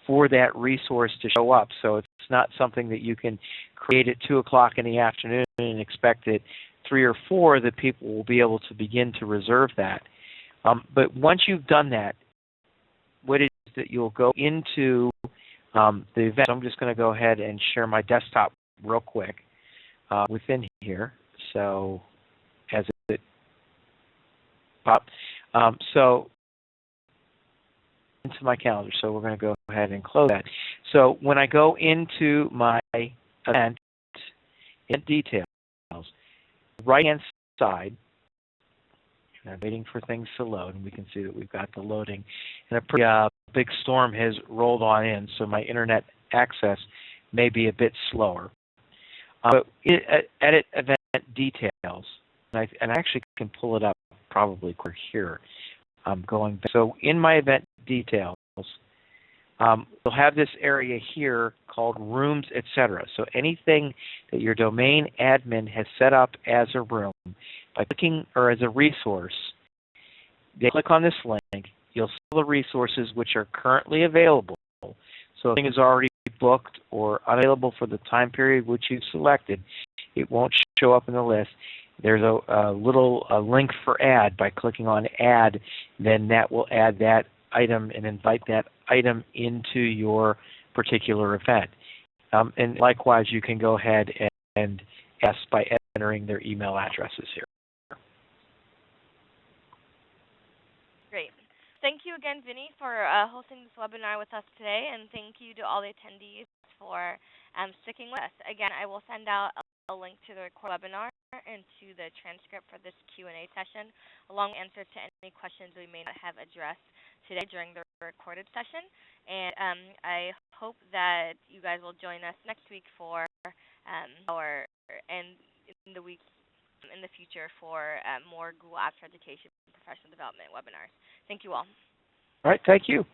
for that resource to show up. So it's not something that you can create at 2 o'clock in the afternoon and expect that 3 or 4 that people will be able to begin to reserve that. But once you've done that, what it is that you'll go into the event. So I'm just going to go ahead and share my desktop real quick within here. So as it pops, so into my calendar. So we're going to go ahead and close that. So when I go into my event in details, right-hand side, and I'm waiting for things to load, and we can see that we've got the loading. And a pretty big storm has rolled on in, so my internet access may be a bit slower. But edit event details, and I actually can pull it up probably quick here. Going back. So in my event details, You'll have this area here called Rooms, etc. So anything that your domain admin has set up as a room, by clicking or as a resource, they click on this link, you'll see the resources which are currently available. So if something is already booked or unavailable for the time period which you've selected, it won't show up in the list. There's a little link for add. By clicking on add, then that will add that item and invite that item into your particular event. And likewise, you can go ahead and ask by entering their email addresses here. Great. Thank you again, Vinnie, for hosting this webinar with us today, and thank you to all the attendees for sticking with us. Again, I will send out a link to the recorded webinar and to the transcript for this Q&A session, along with answers to any questions we may not have addressed today during the recorded session. And I hope that you guys will join us next week for and in the week in the future for more Google Apps for Education and Professional Development webinars. Thank you all. All right, thank you.